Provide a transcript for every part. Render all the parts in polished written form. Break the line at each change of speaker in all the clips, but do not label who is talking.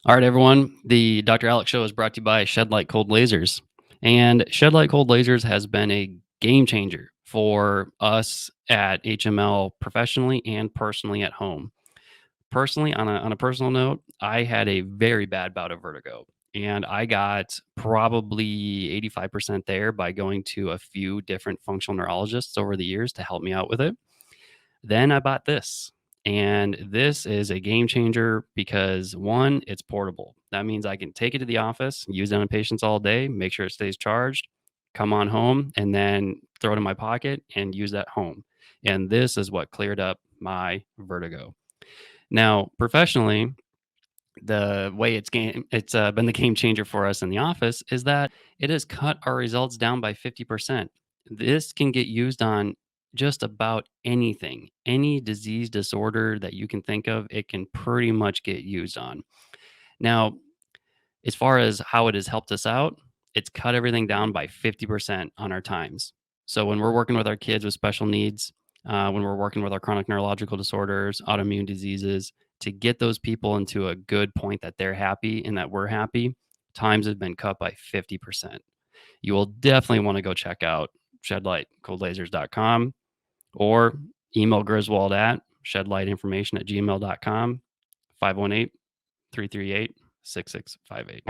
All right, everyone. The Dr. Alex Show is brought to you by Shed Light Cold Lasers. And Shed Light Cold Lasers has been a game changer for us at HML professionally and personally at home. Personally, on a personal note, I had a very bad bout of vertigo. And I got probably 85% there by going to a few different functional neurologists over the years to help me out with it. Then I bought this. And this is a game changer because one, it's portable. That means I can take it to the office, use it on patients all day, make sure it stays charged, come on home, and then throw it in my pocket and use that home. And this is what cleared up my vertigo. Now, professionally, the way it's been the game changer for us in the office is that it has cut our results down by 50%. This can get used on just about anything, any disease disorder that you can think of, it can pretty much get used on. Now, as far as how it has helped us out, it's cut everything down by 50% on our times. So when we're working with our kids with special needs, when we're working with our chronic neurological disorders, autoimmune diseases, to get those people into a good point that they're happy and that we're happy, times have been cut by 50%. You will definitely want to go check out shedlightcoldlasers.com or email Griswold at shedlightinformation@gmail.com, 518-338-6658.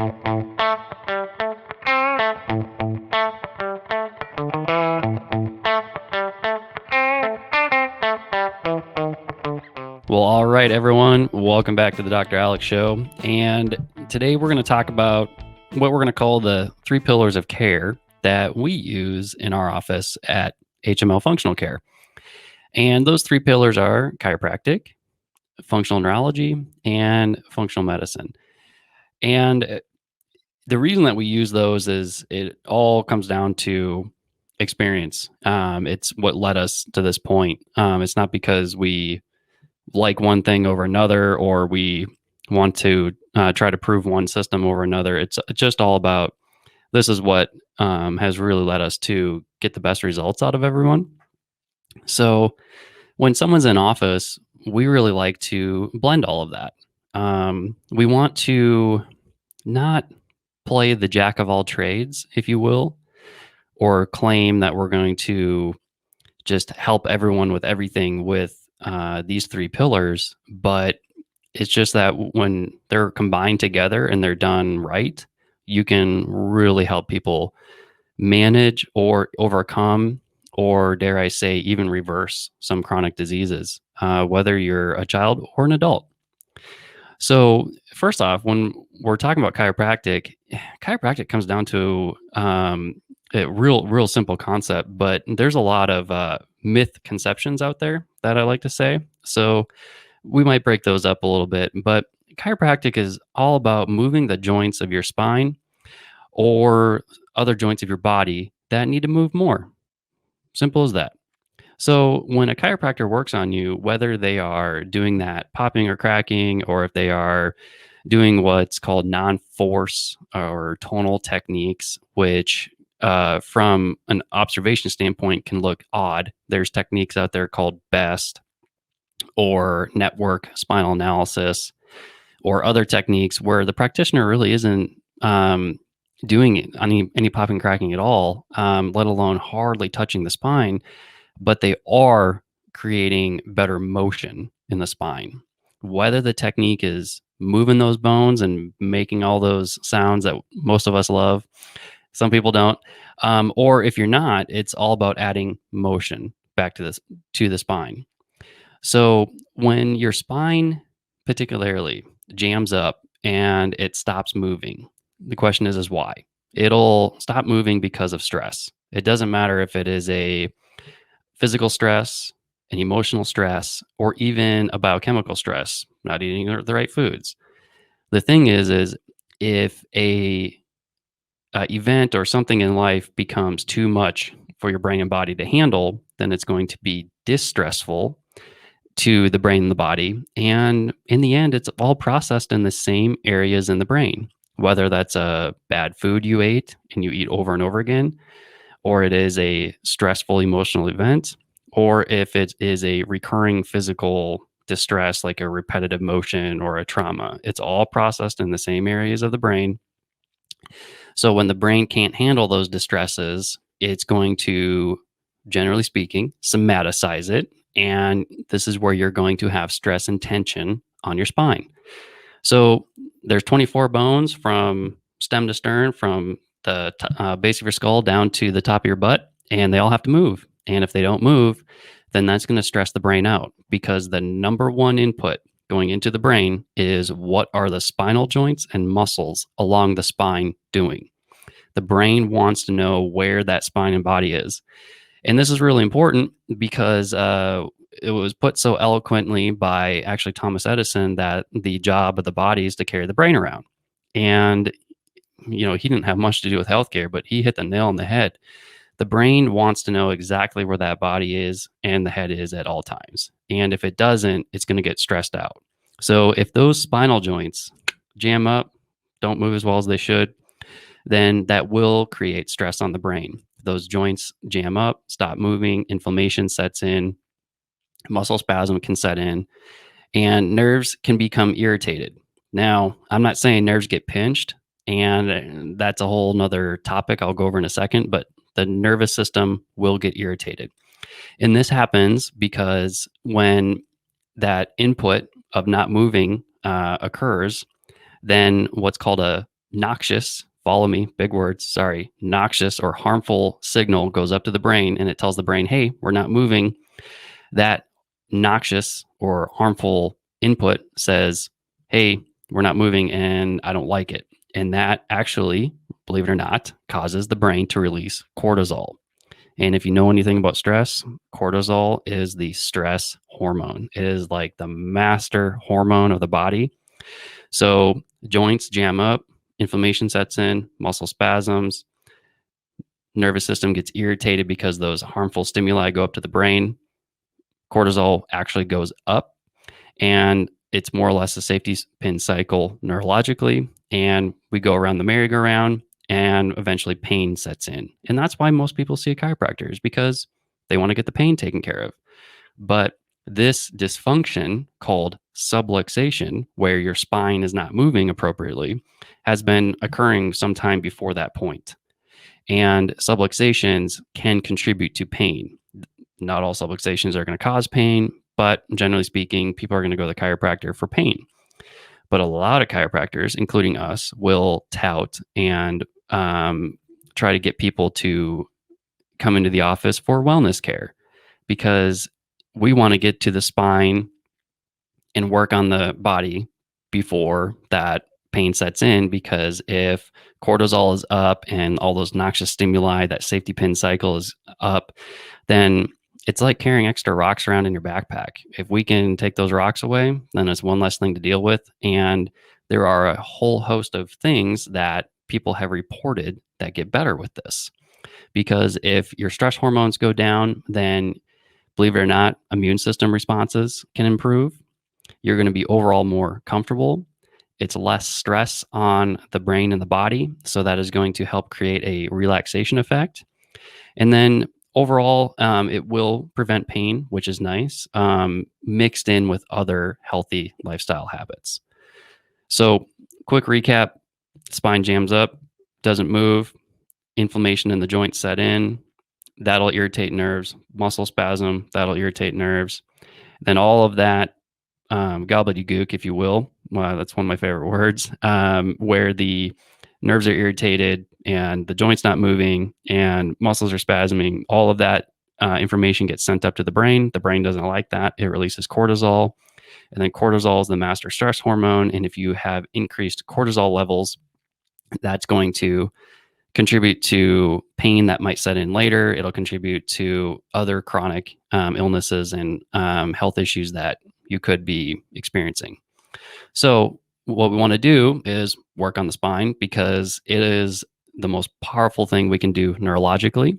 Well, all right, everyone. Welcome back to the Dr. Alex Show. And today we're going to talk about what we're going to call the 3 pillars of care that we use in our office at HML Functional Care. And those 3 pillars are chiropractic, functional neurology, and functional medicine. And the reason that we use those is it all comes down to experience. It's what led us to this point. It's not because we like one thing over another or we want to try to prove one system over another. It's just all about this is what has really led us to get the best results out of everyone. So when someone's in office, we really like to blend all of that. We want to not play the jack of all trades, if you will, or claim that we're going to just help everyone with everything with these 3 pillars. But it's just that when they're combined together and they're done right, you can really help people manage or overcome, or dare I say, even reverse some chronic diseases, whether you're a child or an adult. So first off, when we're talking about chiropractic comes down to a real simple concept, but there's a lot of myth conceptions out there that I like to say. So we might break those up a little bit, but chiropractic is all about moving the joints of your spine or other joints of your body that need to move more. Simple as that. So when a chiropractor works on you, whether they are doing that popping or cracking, or if they are doing what's called non-force or tonal techniques, which from an observation standpoint can look odd. There's techniques out there called BEST or network spinal analysis or other techniques where the practitioner really isn't doing any popping cracking at all, let alone hardly touching the spine, but they are creating better motion in the spine. Whether the technique is moving those bones and making all those sounds that most of us love, some people don't, or if you're not, it's all about adding motion back to the spine. So when your spine particularly jams up and it stops moving, the question is why? It'll stop moving because of stress. It doesn't matter if it is a physical stress, an emotional stress, or even a biochemical stress, not eating the right foods. The thing is if a event or something in life becomes too much for your brain and body to handle, then it's going to be distressful to the brain and the body. And in the end, it's all processed in the same areas in the brain, whether that's a bad food you ate and you eat over and over again, or it is a stressful emotional event, or if it is a recurring physical distress like a repetitive motion or a trauma. It's all processed in the same areas of the brain. So when the brain can't handle those distresses, it's going to, generally speaking, somaticize it. And this is where you're going to have stress and tension on your spine. So there's 24 bones from stem to stern, from the base of your skull down to the top of your butt, and they all have to move. And if they don't move, then that's going to stress the brain out, because the number one input going into the brain is what are the spinal joints and muscles along the spine doing. The brain wants to know where that spine and body is. And this is really important because it was put so eloquently by actually Thomas Edison that the job of the body is to carry the brain around. And, he didn't have much to do with healthcare, but he hit the nail on the head. The brain wants to know exactly where that body is and the head is at all times. And if it doesn't, it's going to get stressed out. So if those spinal joints jam up, don't move as well as they should, then that will create stress on the brain. Those joints jam up, stop moving, inflammation sets in, muscle spasm can set in, and nerves can become irritated. Now, I'm not saying nerves get pinched, and that's a whole nother topic I'll go over in a second, but the nervous system will get irritated. And this happens because when that input of not moving occurs, then what's called a noxious, follow me, big words, sorry, noxious or harmful signal goes up to the brain, and it tells the brain, hey, we're not moving. That noxious or harmful input says, hey, we're not moving and I don't like it. And that actually, believe it or not, causes the brain to release cortisol. And if you know anything about stress, cortisol is the stress hormone. It is like the master hormone of the body. So joints jam up, inflammation sets in, muscle spasms, nervous system gets irritated because those harmful stimuli go up to the brain. Cortisol actually goes up, and it's more or less a safety pin cycle neurologically. And we go around the merry-go-round, and eventually pain sets in. And that's why most people see a chiropractor, is because they want to get the pain taken care of. But this dysfunction called subluxation, where your spine is not moving appropriately, has been occurring sometime before that point. And subluxations can contribute to pain. Not all subluxations are going to cause pain, but generally speaking, people are going to go to the chiropractor for pain. But a lot of chiropractors, including us, will tout and try to get people to come into the office for wellness care, because we want to get to the spine and work on the body before that pain sets in. Because if cortisol is up and all those noxious stimuli, that safety pin cycle is up, then it's like carrying extra rocks around in your backpack. If we can take those rocks away, then it's one less thing to deal with. And there are a whole host of things that people have reported that get better with this. Because if your stress hormones go down, then believe it or not, immune system responses can improve. You're going to be overall more comfortable. It's less stress on the brain and the body. So that is going to help create a relaxation effect. And then overall, it will prevent pain, which is nice, mixed in with other healthy lifestyle habits. So quick recap: spine jams up, doesn't move, inflammation in the joints set in, that'll irritate nerves, muscle spasm, that'll irritate nerves. Then all of that gobbledygook, if you will, that's one of my favorite words, where the nerves are irritated and the joint's not moving and muscles are spasming, all of that information gets sent up to the brain. The brain doesn't like that. It releases cortisol. And then cortisol is the master stress hormone. And if you have increased cortisol levels, that's going to contribute to pain that might set in later. It'll contribute to other chronic illnesses and health issues that you could be experiencing. So what we want to do is work on the spine, because it is the most powerful thing we can do neurologically.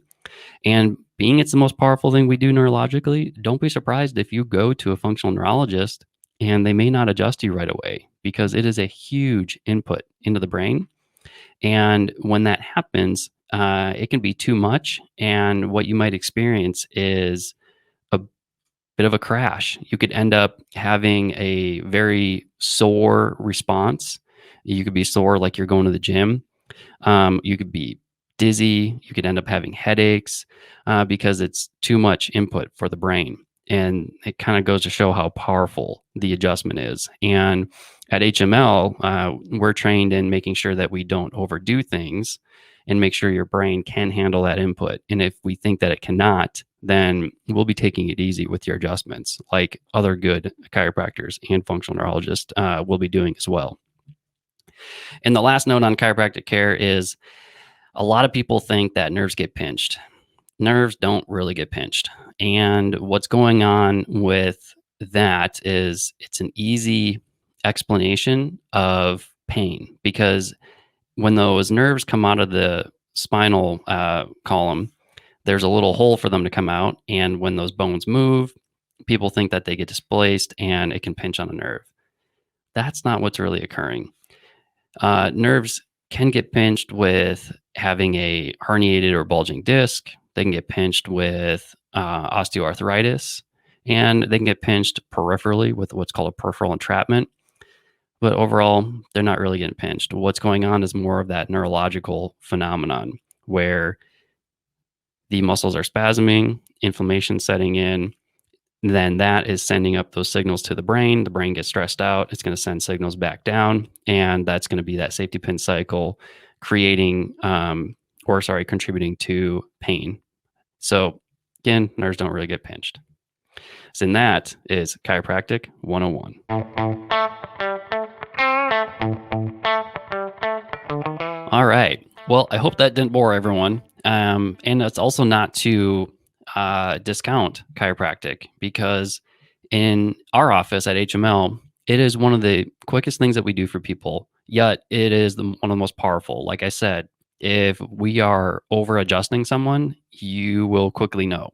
And being it's the most powerful thing we do neurologically, don't be surprised if you go to a functional neurologist and they may not adjust you right away, because it is a huge input into the brain. And when that happens, it can be too much. And what you might experience is a bit of a crash. You could end up having a very sore response. You could be sore like you're going to the gym. You could be dizzy. You could end up having headaches because it's too much input for the brain. And it kind of goes to show how powerful the adjustment is. And at HML, we're trained in making sure that we don't overdo things and make sure your brain can handle that input. And if we think that it cannot, then we'll be taking it easy with your adjustments, like other good chiropractors and functional neurologists will be doing as well. And the last note on chiropractic care is a lot of people think that nerves get pinched. Nerves don't really get pinched. And what's going on with that is it's an easy explanation of pain, because when those nerves come out of the spinal column, there's a little hole for them to come out. And when those bones move, people think that they get displaced and it can pinch on a nerve. That's not what's really occurring. Nerves can get pinched with having a herniated or bulging disc. They can get pinched with osteoarthritis, and they can get pinched peripherally with what's called a peripheral entrapment. But overall, they're not really getting pinched. What's going on is more of that neurological phenomenon where the muscles are spasming, inflammation setting in, then that is sending up those signals to the brain. The brain gets stressed out. It's going to send signals back down. And that's going to be that safety pin cycle contributing to pain. So again, nerves don't really get pinched. So that is Chiropractic 101. All right. Well, I hope that didn't bore everyone. And it's also not to discount chiropractic, because in our office at HML, it is one of the quickest things that we do for people, yet it is one of the most powerful. Like I said, if we are over adjusting someone, you will quickly know.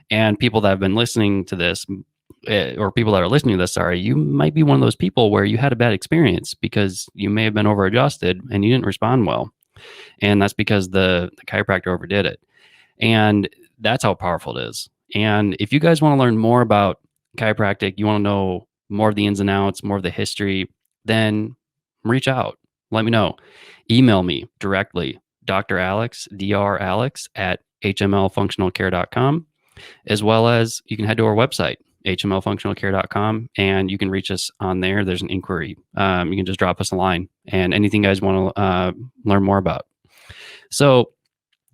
And people that have been listening to this, or people that are listening to this, sorry, you might be one of those people where you had a bad experience because you may have been over adjusted and you didn't respond well. And that's because the chiropractor overdid it. And that's how powerful it is. And if you guys want to learn more about chiropractic, you want to know more of the ins and outs, more of the history, then reach out. Let me know. Email me directly, Dr. Alex, Dr. Alex at hmlfunctionalcare.com, as well as you can head to our website, hmlfunctionalcare.com, and you can reach us on there. There's an inquiry. You can just drop us a line and anything you guys want to learn more about. So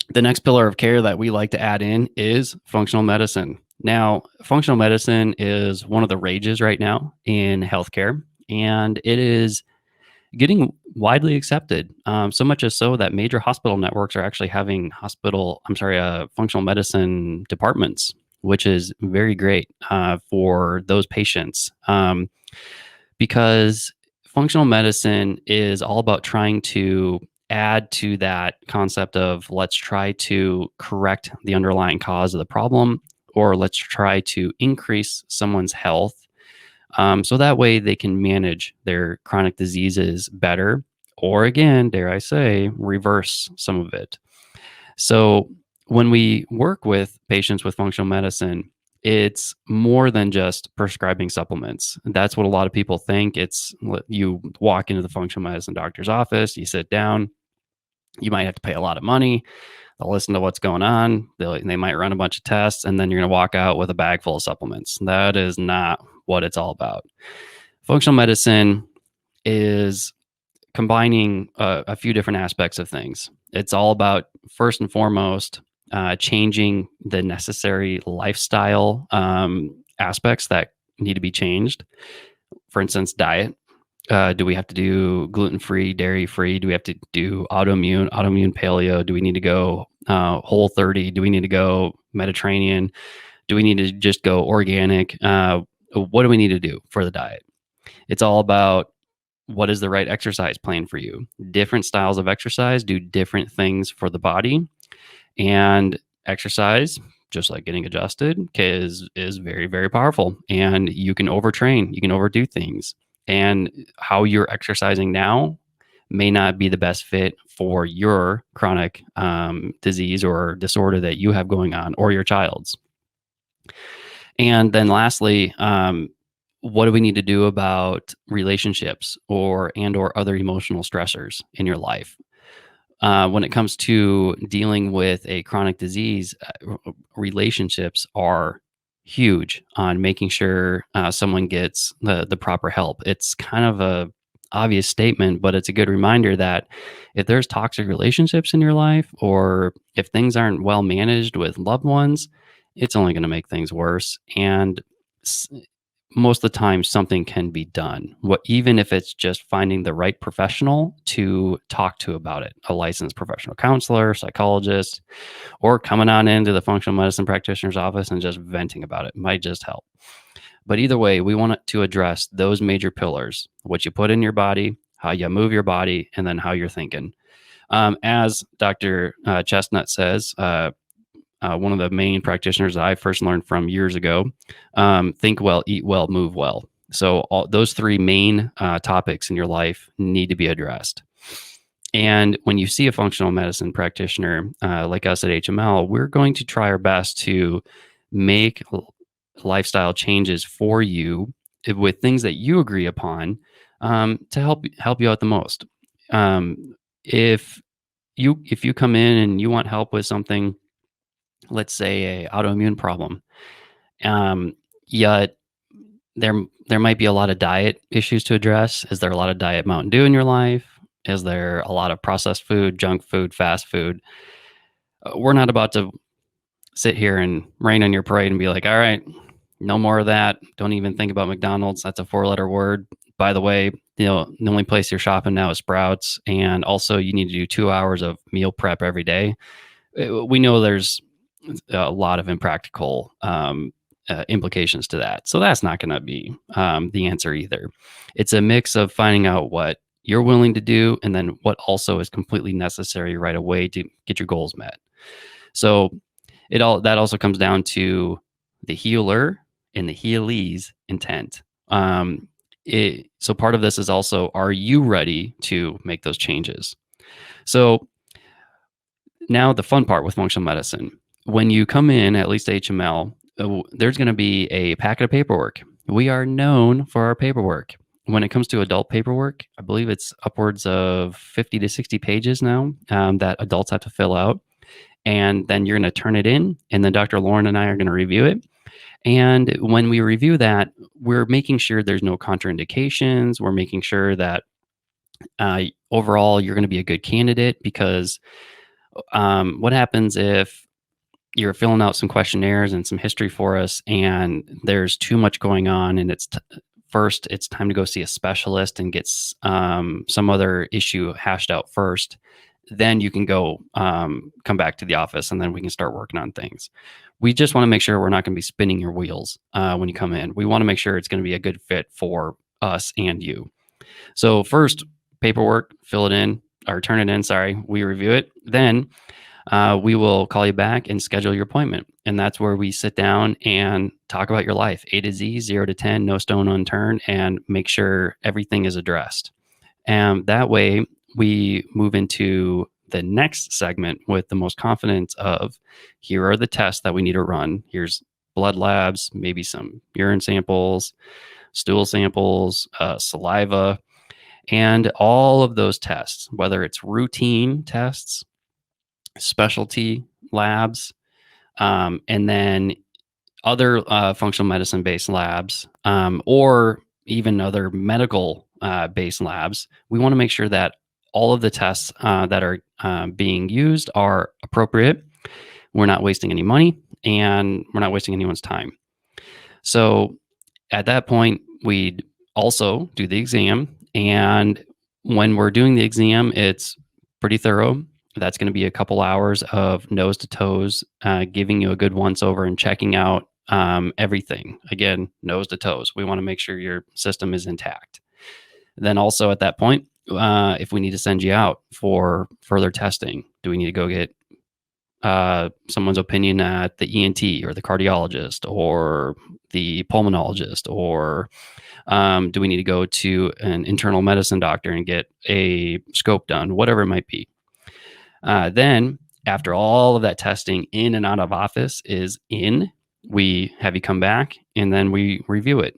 the next pillar of care that we like to add in is functional medicine. Now, functional medicine is one of the rages right now in healthcare, and it is getting widely accepted. So much as so that major hospital networks are actually having functional medicine departments, which is very great for those patients, because functional medicine is all about trying to add to that concept of let's try to correct the underlying cause of the problem, or let's try to increase someone's health, so that way they can manage their chronic diseases better, or again, dare I say, reverse some of it. So when we work with patients with functional medicine, it's more than just prescribing supplements. That's what a lot of people think. It's you walk into the functional medicine doctor's office, you sit down, you might have to pay a lot of money. They'll listen to what's going on. They might run a bunch of tests, and then you're going to walk out with a bag full of supplements. That is not what it's all about. Functional medicine is combining a few different aspects of things. It's all about, first and foremost, changing the necessary lifestyle aspects that need to be changed. For instance, diet. Do we have to do gluten-free, dairy-free? Do we have to do autoimmune paleo? Do we need to go whole 30? Do we need to go Mediterranean? Do we need to just go organic? What do we need to do for the diet? It's all about what is the right exercise plan for you. Different styles of exercise do different things for the body. And exercise, just like getting adjusted, is very, very powerful. And you can overtrain, you can overdo things. And how you're exercising now may not be the best fit for your chronic disease or disorder that you have going on, or your child's. And then lastly, what do we need to do about relationships or other emotional stressors in your life? When it comes to dealing with a chronic disease, relationships are huge on making sure someone gets the proper help. It's kind of a obvious statement, but it's a good reminder that if there's toxic relationships in your life, or if things aren't well managed with loved ones, it's only going to make things worse. And s- most of the time something can be done, what even if it's just finding the right professional to talk to about it, a licensed professional counselor, psychologist, or coming on into the functional medicine practitioner's office and just venting about it might just help. But either way, we want to address those major pillars: what you put in your body, how you move your body, and then how you're thinking. As Dr. Chestnut says, one of the main practitioners that I first learned from years ago, think well, eat well, move well. So those three main topics in your life need to be addressed. And when you see a functional medicine practitioner like us at HML, we're going to try our best to make lifestyle changes for you with things that you agree upon, to help you out the most. If you come in and you want help with something, let's say a autoimmune problem, um, yet there might be a lot of diet issues to address. Is there a lot of diet Mountain Dew in your life? Is there a lot of processed food, junk food, fast food? We're not about to sit here and rain on your parade and be like, all right, no more of that. Don't even think about McDonald's. That's a 4-letter word. By the way, the only place you're shopping now is Sprouts. And also you need to do 2 hours of meal prep every day. We know there's a lot of impractical implications to that. So that's not going to be the answer either. It's a mix of finding out what you're willing to do and then what also is completely necessary right away to get your goals met. So that also comes down to the healer and the healee's intent. So part of this is also, are you ready to make those changes? So now the fun part with functional medicine: when you come in, at least HML, there's going to be a packet of paperwork. We are known for our paperwork. When it comes to adult paperwork, I believe it's upwards of 50 to 60 pages now, that adults have to fill out. And then you're going to turn it in, and then Dr. Lauren and I are going to review it. And when we review that, we're making sure there's no contraindications. We're making sure that overall you're going to be a good candidate, because what happens if you're filling out some questionnaires and some history for us and there's too much going on, and first it's time to go see a specialist and get some other issue hashed out first? Then you can go come back to the office, and then we can start working on things. We just want to make sure we're not going to be spinning your wheels when you come in. We want to make sure it's going to be a good fit for us and you. So first, paperwork, fill it in, or turn it in, sorry. We review it. Then we will call you back and schedule your appointment. And that's where we sit down and talk about your life, A to Z, 0 to 10, no stone unturned, and make sure everything is addressed. And that way we move into the next segment with the most confidence of, here are the tests that we need to run. Here's blood labs, maybe some urine samples, stool samples, saliva, and all of those tests, whether it's routine tests, specialty labs, and then other functional medicine based labs, or even other medical based labs. We want to make sure that all of the tests that are being used are appropriate. We're not wasting any money, and we're not wasting anyone's time. So at that point, we'd also do the exam. And when we're doing the exam, it's pretty thorough. That's going to be a couple hours of nose to toes, giving you a good once over and checking out everything. Again, nose to toes. We want to make sure your system is intact. Then also at that point, if we need to send you out for further testing, do we need to go get someone's opinion at the ENT or the cardiologist or the pulmonologist, or do we need to go to an internal medicine doctor and get a scope done, whatever it might be. Then after all of that testing in and out of office is in, we have you come back and then we review it.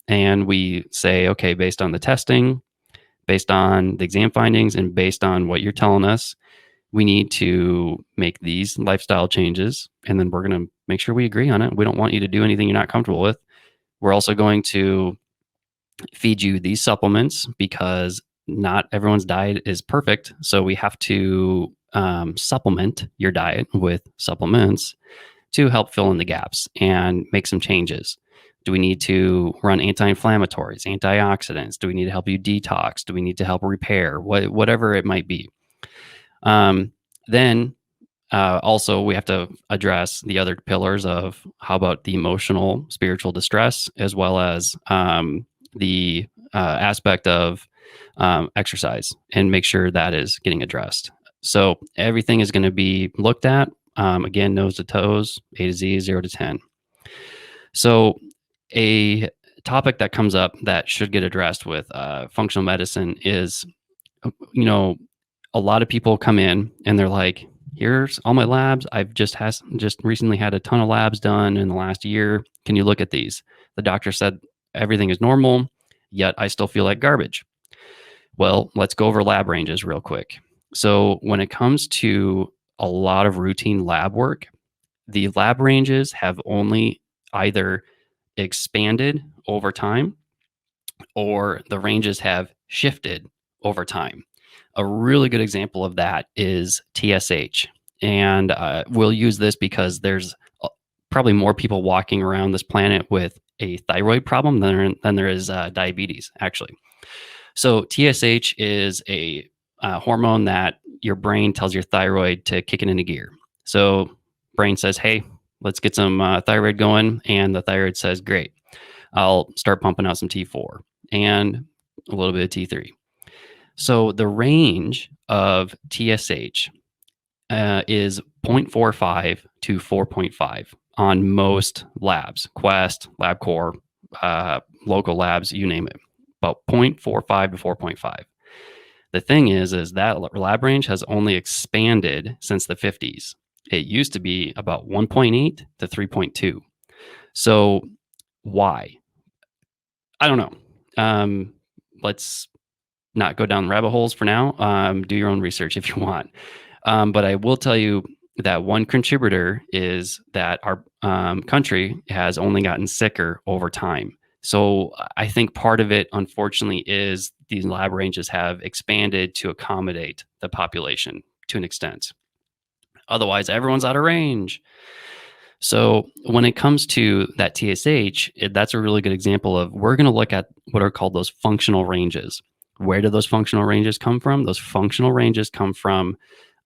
And we say, okay, based on the testing, based on the exam findings, and based on what you're telling us, we need to make these lifestyle changes. And then we're going to make sure we agree on it. We don't want you to do anything you're not comfortable with. We're also going to feed you these supplements because not everyone's diet is perfect. So we have to supplement your diet with supplements to help fill in the gaps and make some changes. Do we need to run anti-inflammatories, antioxidants? Do we need to help you detox? Do we need to help repair? Whatever it might be. Then also, we have to address the other pillars of how about the emotional, spiritual distress, as well as the aspect of exercise, and make sure that is getting addressed. So everything is going to be looked at. Again, nose to toes, A to Z, 0 to 10. So a topic that comes up that should get addressed with functional medicine is, a lot of people come in and they're like, here's all my labs. I've just recently had a ton of labs done in the last year. Can you look at these? The doctor said everything is normal, yet I still feel like garbage. Well, let's go over lab ranges real quick. So when it comes to a lot of routine lab work, the lab ranges have only either expanded over time or the ranges have shifted over time. A really good example of that is TSH. And we'll use this because there's probably more people walking around this planet with a thyroid problem than there is diabetes, actually. So TSH is a hormone that your brain tells your thyroid to kick it into gear. So brain says, hey, let's get some thyroid going. And the thyroid says, great, I'll start pumping out some T4 and a little bit of T3. So the range of TSH is 0.45 to 4.5 on most labs, Quest, LabCorp, local labs, you name it, about 0.45 to 4.5. The thing is that lab range has only expanded since the 50s. It used to be about 1.8 to 3.2. So why? I don't know. Let's not go down rabbit holes for now. Do your own research if you want. But I will tell you that one contributor is that our country has only gotten sicker over time. So I think part of it, unfortunately, is these lab ranges have expanded to accommodate the population to an extent. Otherwise, everyone's out of range. So when it comes to that TSH, that's a really good example of, we're going to look at what are called those functional ranges. Where do those functional ranges come from? Those functional ranges come from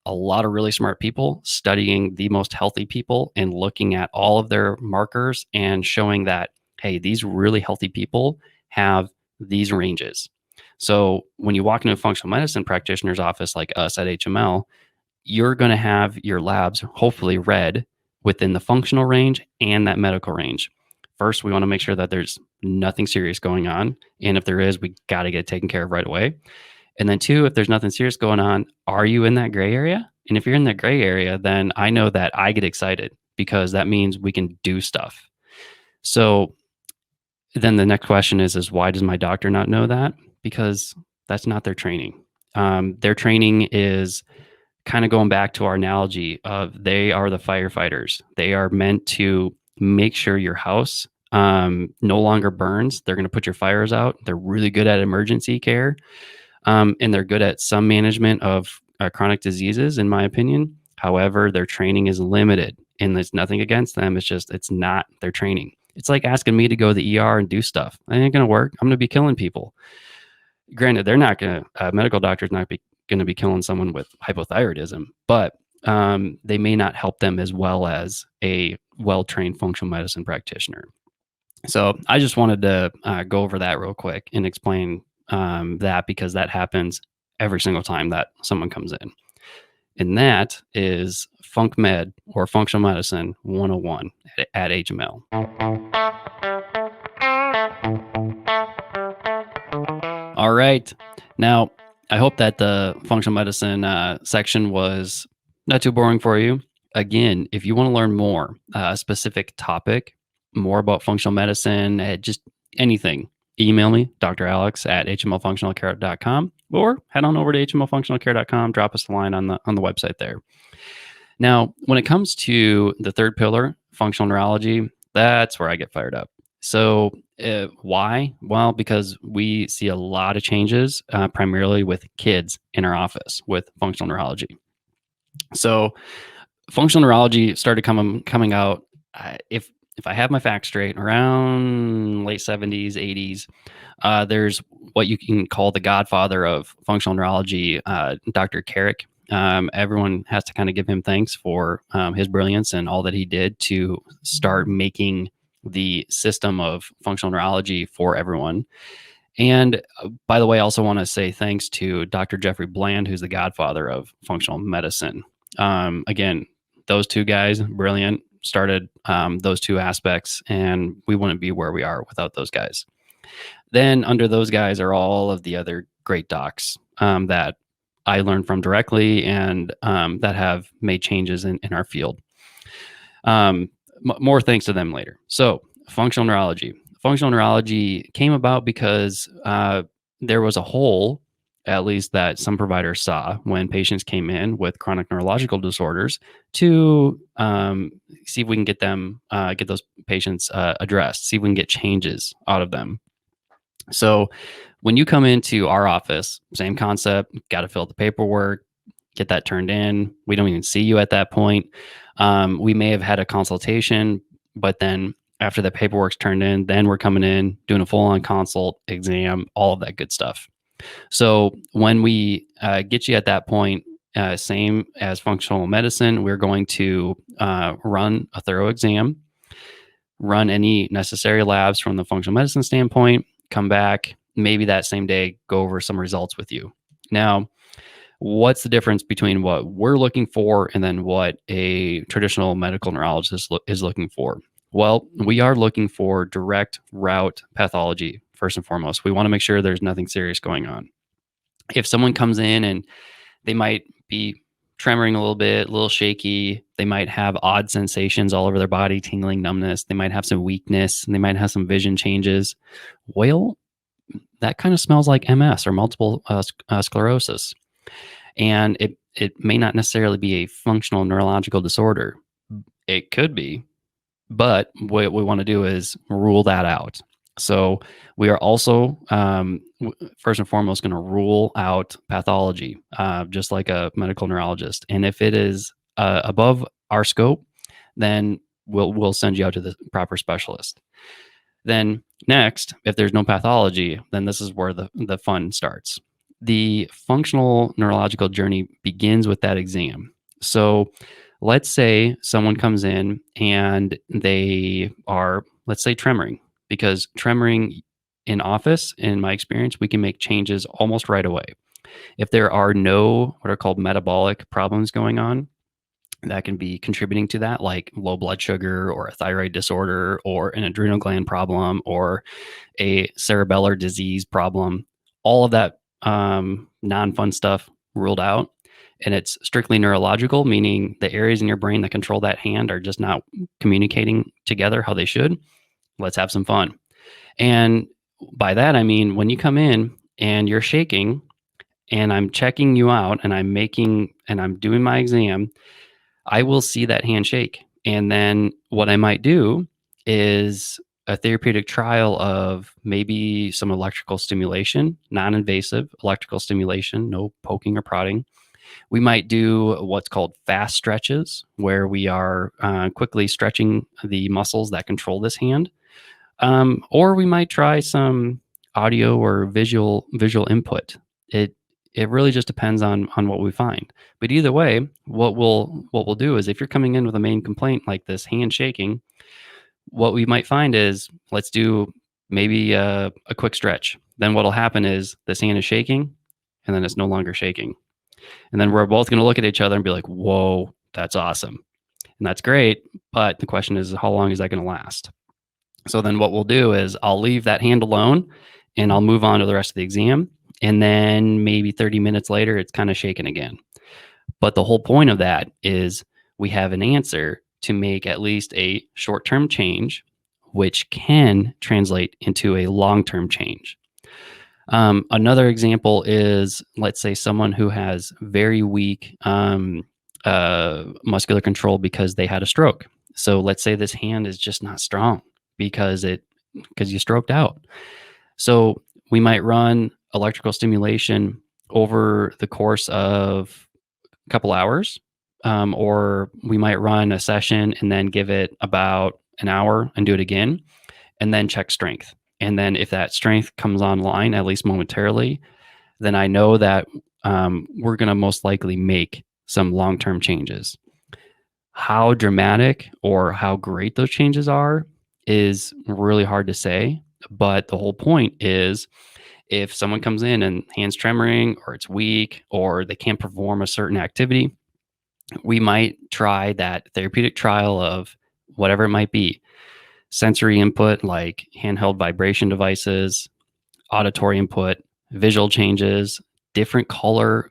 a lot of really smart people studying the most healthy people and looking at all of their markers and showing that, hey, these really healthy people have these ranges. So when you walk into a functional medicine practitioner's office like us at HML, you're going to have your labs hopefully read within the functional range and that medical range. First, we want to make sure that there's nothing serious going on. And if there is, we got to get it taken care of right away. And then two, if there's nothing serious going on, are you in that gray area? And if you're in that gray area, then I know that I get excited because that means we can do stuff. So then the next question is why does my doctor not know that? Because that's not their training. Their training is kind of going back to our analogy of they are the firefighters. They are meant to make sure your house no longer burns. They're going to put your fires out. They're really good at emergency care. And they're good at some management of chronic diseases, in my opinion. However, their training is limited, and there's nothing against them. It's not their training. It's like asking me to go to the ER and do stuff. That ain't going to work. I'm going to be killing people. Granted, they're not going to, a medical doctor's not going to be killing someone with hypothyroidism, but they may not help them as well as a well-trained functional medicine practitioner. So I just wanted to go over that real quick and explain that, because that happens every single time that someone comes in. And that is Funk Med, or Functional Medicine 101 at HML. All right. Now, I hope that the functional medicine section was not too boring for you. again, if you want to learn more, a specific topic, more about functional medicine, just anything, email me, Dr. Alex at hmlfunctionalcare.com, or head on over to hmlfunctionalcare.com, drop us a line on the website there. Now, when it comes to the third pillar, functional neurology, that's where I get fired up. So, why? Well, because we see a lot of changes, primarily with kids in our office with functional neurology. So, functional neurology started coming out. If I have my facts straight, around late 70s, 80s, there's what you can call the godfather of functional neurology, Dr. Carrick. Everyone has to kind of give him thanks for his brilliance and all that he did to start making the system of functional neurology for everyone. And by the way, I also want to say thanks to Dr. Jeffrey Bland, who's the godfather of functional medicine. Again, those two guys, brilliant, started those two aspects, and we wouldn't be where we are without those guys. Then under those guys are all of the other great docs that I learned from directly and that have made changes in our field. More thanks to them later. So functional neurology. Functional neurology came about because there was a hole, at least that some providers saw when patients came in with chronic neurological disorders, to see if we can get those patients addressed, see if we can get changes out of them. So when you come into our office, same concept, got to fill out the paperwork, get that turned in. We don't even see you at that point. We may have had a consultation, but then after the paperwork's turned in, then we're coming in, doing a full-on consult, exam, all of that good stuff. So when we get you at that point, same as functional medicine, we're going to run a thorough exam, run any necessary labs from the functional medicine standpoint, come back, maybe that same day, go over some results with you. Now, what's the difference between what we're looking for and then what a traditional medical neurologist is looking for? Well, we are looking for direct route pathology, first and foremost. We want to make sure there's nothing serious going on. If someone comes in and they might be tremoring a little bit, a little shaky, they might have odd sensations all over their body, tingling, numbness, they might have some weakness, and they might have some vision changes. Well, that kind of smells like MS or multiple sclerosis. And it may not necessarily be a functional neurological disorder. It could be, but what we want to do is rule that out. So we are also, first and foremost, going to rule out pathology, just like a medical neurologist. And if it is above our scope, then we'll send you out to the proper specialist. Then next, if there's no pathology, then this is where the fun starts. The functional neurological journey begins with that exam. So let's say someone comes in and they are, let's say, tremoring, because tremoring in office, in my experience, we can make changes almost right away. If there are no what are called metabolic problems going on that can be contributing to that, like low blood sugar or a thyroid disorder or an adrenal gland problem or a cerebellar disease problem, all of that non-fun stuff ruled out. And it's strictly neurological, meaning the areas in your brain that control that hand are just not communicating together how they should. Let's have some fun. And by that, I mean, when you come in and you're shaking and I'm checking you out and I'm doing my exam, I will see that hand shake. And then what I might do is a therapeutic trial of maybe some electrical stimulation, non-invasive electrical stimulation, no poking or prodding. We might do what's called fast stretches, where we are quickly stretching the muscles that control this hand. Or we might try some audio or visual input. It really just depends on what we find. But either way, what we'll do is, if you're coming in with a main complaint like this hand shaking, what we might find is, let's do maybe a quick stretch. Then what'll happen is this hand is shaking and then it's no longer shaking. And then we're both going to look at each other and be like, whoa, that's awesome. And that's great. But the question is, how long is that going to last? So then what we'll do is I'll leave that hand alone and I'll move on to the rest of the exam. And then maybe 30 minutes later, it's kind of shaking again. But the whole point of that is we have an answer to make at least a short-term change, which can translate into a long-term change. Another example is, let's say, someone who has very weak muscular control because they had a stroke. So let's say this hand is just not strong because you stroked out. So we might run electrical stimulation over the course of a couple hours, or we might run a session and then give it about an hour and do it again, and then check strength. And then if that strength comes online, at least momentarily, then I know that we're going to most likely make some long term changes. How dramatic or how great those changes are is really hard to say. But the whole point is, if someone comes in and hands tremoring or it's weak or they can't perform a certain activity, we might try that therapeutic trial of whatever it might be: sensory input like handheld vibration devices, auditory input, visual changes, different color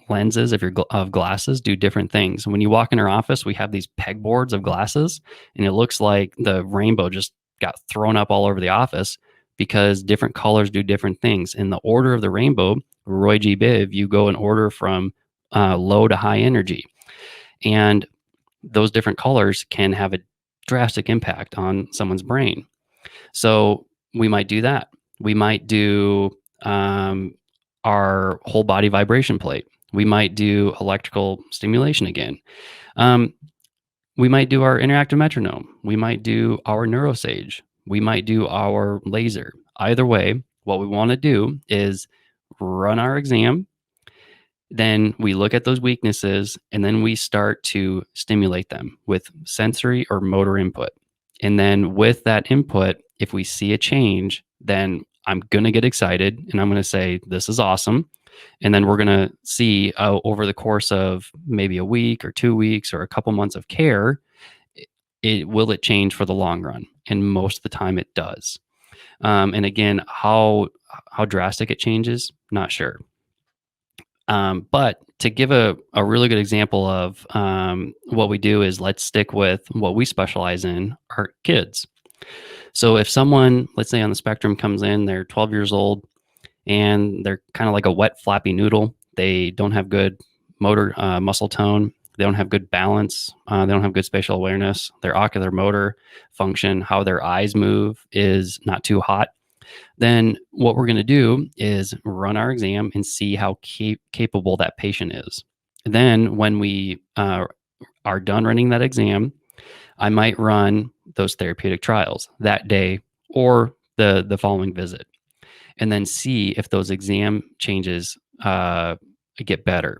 lenses of glasses do different things. When you walk in our office, we have these pegboards of glasses, and it looks like the rainbow just got thrown up all over the office because different colors do different things. In the order of the rainbow, Roy G. Biv, you go in order from low to high energy. And those different colors can have a drastic impact on someone's brain. So we might do that. We might do our whole body vibration plate. We might do electrical stimulation again. We might do our interactive metronome. We might do our neurosage. We might do our laser. Either way, what we want to do is run our exam. Then we look at those weaknesses, and then we start to stimulate them with sensory or motor input. And then with that input, if we see a change, then I'm going to get excited and I'm going to say, this is awesome. And then we're going to see over the course of maybe a week or 2 weeks or a couple months of care, will it change for the long run? And most of the time it does. And again, how drastic it changes, not sure. But to give a really good example of what we do is, let's stick with what we specialize in, our kids. So if someone, let's say on the spectrum, comes in, they're 12 years old and they're kind of like a wet, flappy noodle. They don't have good motor muscle tone. They don't have good balance. They don't have good spatial awareness. Their ocular motor function, how their eyes move, is not too hot. Then what we're going to do is run our exam and see how capable that patient is. Then when we are done running that exam, I might run those therapeutic trials that day or the following visit, and then see if those exam changes get better.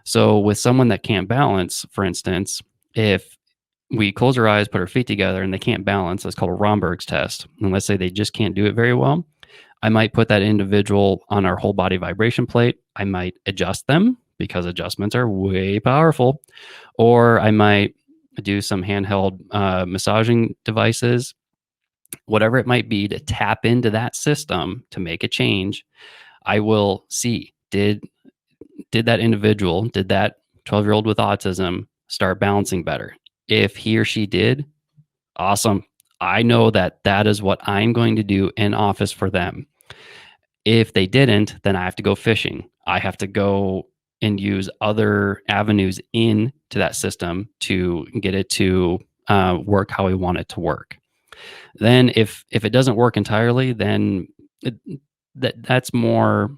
So with someone that can't balance, for instance, if we close our eyes, put our feet together, and they can't balance, that's called a Romberg's test. And let's say they just can't do it very well, I might put that individual on our whole body vibration plate. I might adjust them because adjustments are way powerful. Or I might do some handheld massaging devices, whatever it might be, to tap into that system to make a change. I will see, did that individual, did that 12-year-old with autism start balancing better? If he or she did, awesome. I know that that is what I'm going to do in office for them. If they didn't, then I have to go fishing. I have to go and use other avenues into that system to get it to work how we want it to work. Then if it doesn't work entirely, then that's more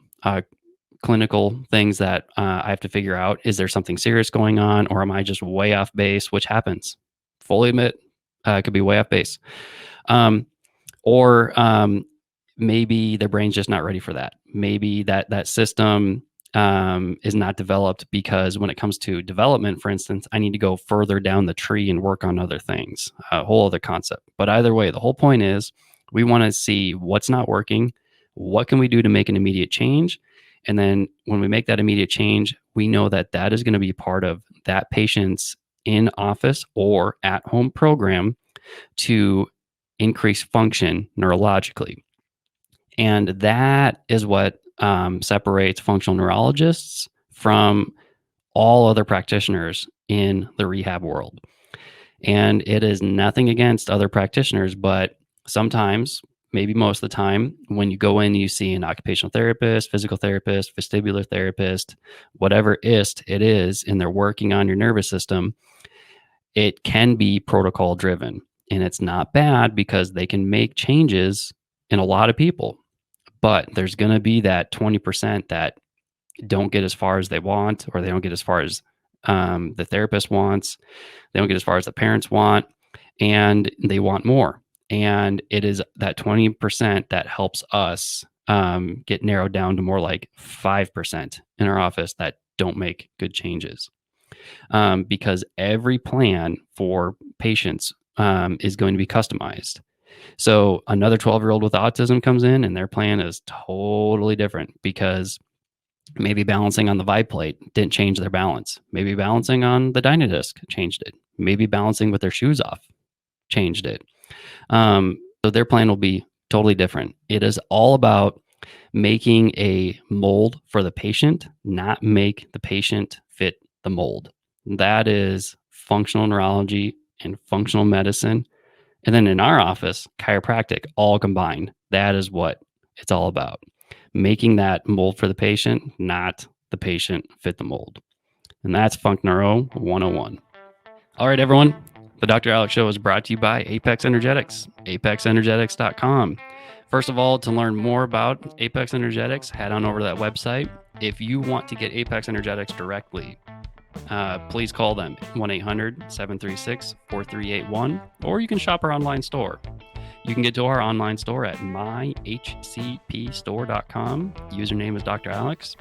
clinical things that I have to figure out. Is there something serious going on, or am I just way off base, which happens? Fully admit, it could be way off base. Or maybe their brain's just not ready for that. Maybe that system is not developed, because when it comes to development, for instance, I need to go further down the tree and work on other things, a whole other concept. But either way, the whole point is we want to see what's not working, what can we do to make an immediate change. And then when we make that immediate change, we know that that is going to be part of that patient's in-office or at-home program to increase function neurologically. And that is what separates functional neurologists from all other practitioners in the rehab world. And it is nothing against other practitioners, but sometimes, maybe most of the time, when you go in, you see an occupational therapist, physical therapist, vestibular therapist, whatever ist it is, and they're working on your nervous system, it can be protocol driven. And it's not bad because they can make changes in a lot of people. But there's going to be that 20% that don't get as far as they want, or they don't get as far as the therapist wants. They don't get as far as the parents want, and they want more. And it is that 20% that helps us get narrowed down to more like 5% in our office that don't make good changes. Because every plan for patients is going to be customized. So another 12-year-old with autism comes in and their plan is totally different because maybe balancing on the vibe plate didn't change their balance. Maybe balancing on the Dynadisc changed it. Maybe balancing with their shoes off changed it. So their plan will be totally different. It is all about making a mold for the patient, not make the patient fit the mold. That is functional neurology and functional medicine. And then in our office, chiropractic, all combined. That is what it's all about. Making that mold for the patient, not the patient fit the mold. And that's Funk Neuro 101. All right, everyone. The Dr. Alex Show is brought to you by Apex Energetics, apexenergetics.com. First of all, to learn more about Apex Energetics, head on over to that website. If you want to get Apex Energetics directly, please call them 1-800-736-4381, or you can shop our online store. You can get to our online store at myhcpstore.com. Username is Dr. Alex.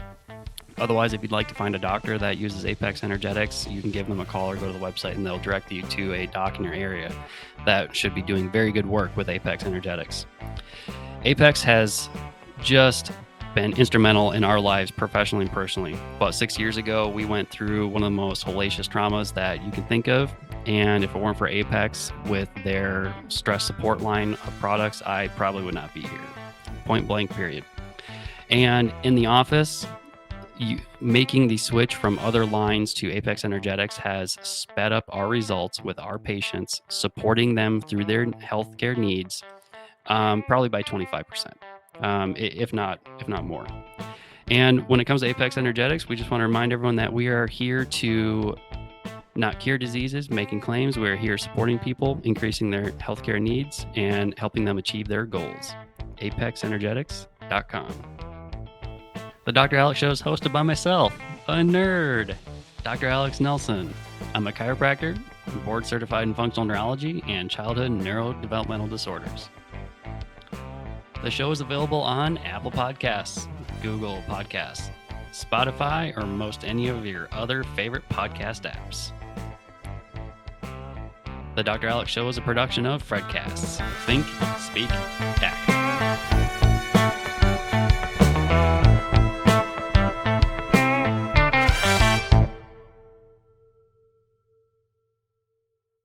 Otherwise, if you'd like to find a doctor that uses Apex Energetics, you can give them a call or go to the website and they'll direct you to a doc in your area that should be doing very good work with Apex Energetics. Apex has just been instrumental in our lives professionally and personally. About 6 years ago, we went through one of the most hellacious traumas that you can think of. And if it weren't for Apex with their stress support line of products, I probably would not be here. Point blank, period. And in the office, making the switch from other lines to Apex Energetics has sped up our results with our patients, supporting them through their healthcare needs, probably by 25%, if not more. And when it comes to Apex Energetics, we just want to remind everyone that we are here to not cure diseases, making claims. We're here supporting people, increasing their healthcare needs, and helping them achieve their goals. apexenergetics.com. The Dr. Alex Show is hosted by myself, a nerd, Dr. Alex Nelson. I'm a chiropractor, board certified in functional neurology and childhood neurodevelopmental disorders. The show is available on Apple Podcasts, Google Podcasts, Spotify, or most any of your other favorite podcast apps. The Dr. Alex Show is a production of Fredcasts. Think, speak, act.